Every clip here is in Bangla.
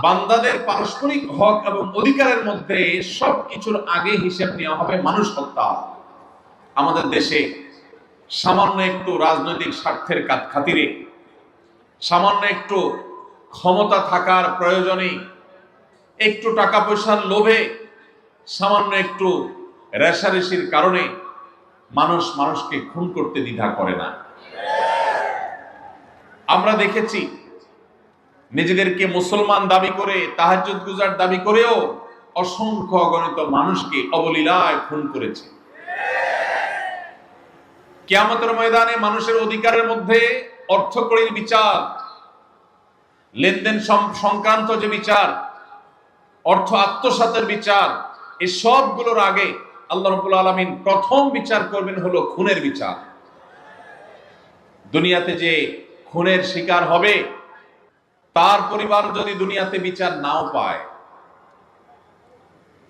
বান্দাদের পারস্পরিক হক এবং অধিকারের মধ্যে সবকিছুর আগে হিসেব নেওয়া হবে মানুষ হত্যা। আমাদের দেশে সামান্য একটু রাজনৈতিক স্বার্থের খাতিরে, সামান্য একটু ক্ষমতা থাকার প্রয়োজনে, একটু টাকা পয়সার লোভে, সামান্য একটু রেষারেষির কারণে মানুষ মানুষকে খুন করতে দ্বিধা করে না। আমরা দেখেছি নিজেদেরকে মুসলমান দাবি করে, তাহাজ্জুদ গুজার দাবি করেও অসংখ্য অগণিত মানুষকে অবলীলায় খুন করেছে। কিয়ামতের ময়দানে মানুষের অধিকারের মধ্যে অর্থকড়ির বিচার, লেনদেন সংক্রান্ত যে বিচার, অর্থ আত্মসাতের বিচার, এই সবগুলোর আগে আল্লাহ রাব্বুল আলামিন প্রথম বিচার করবেন হলো খুনের বিচার। দুনিয়াতে যে খুনের শিকার হবে তার পরিবার যদি দুনিয়াতে বিচার নাও পায়,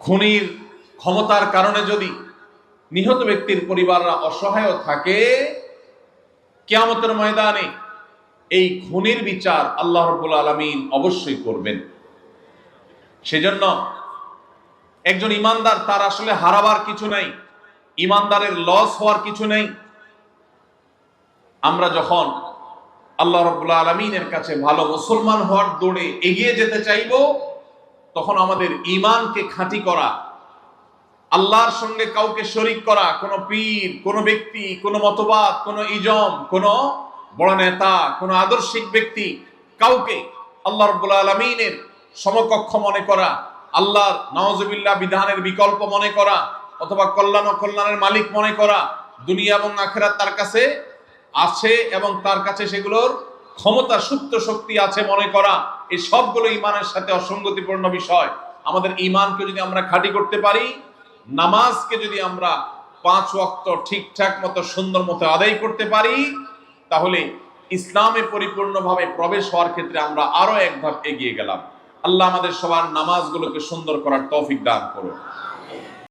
খুনির ক্ষমতার কারণে যদি নিহত ব্যক্তির পরিবাররা অসহায় থাকে, কিয়ামতের ময়দানে এই খুনির বিচার আল্লাহ রাব্বুল আলামিন অবশ্যই করবেন। সেজন্য একজন ইমানদার, তার আসলে হারাবার কিছু নাই, ইমানদারের লস হওয়ার কিছু নেই। আমরা যখন আল্লাহ রাব্বুল আলামিনের কাছে ভালো মুসলমান হওয়ার দৌড়ে এগিয়ে যেতে চাইব, তখন আমাদের ঈমানকে খাঁটি করা, আল্লাহর সঙ্গে কাউকে শরীক করা, কোন পীর, কোন ব্যক্তি, কোন মতবাদ, কোন ইজম, কোন বড় নেতা, কোন আদর্শিক ব্যক্তি, কাউকে আল্লাহ রাব্বুল আলামিনের সমকক্ষ মনে করা, আল্লাহর নাউজুবিল্লাহ বিধানের বিকল্প মনে করা, অথবা কল্যাণ ও কল্যাণের মালিক মনে করা, দুনিয়া এবং আখিরাত তার কাছে আছে এবং তার কাছে সেগুলোর ক্ষমতা, সুপ্ত শক্তি আছে মনে করা, এই সবগুলো ঈমানের সাথে অসঙ্গতিপূর্ণ বিষয়। আমাদের ঈমানকে যদি আমরা খাঁটি করতে পারি, নামাজকে যদি আমরা 5 ওয়াক্ত ঠিকঠাক মতো সুন্দর মতো আদায় করতে পারি, তাহলে ইসলামে পরিপূর্ণভাবে প্রবেশ হওয়ার ক্ষেত্রে আমরা আরো এক ধাপ এগিয়ে গেলাম। আল্লাহ আমাদের সবার নামাজগুলোকে সুন্দর করার তৌফিক দান করুন।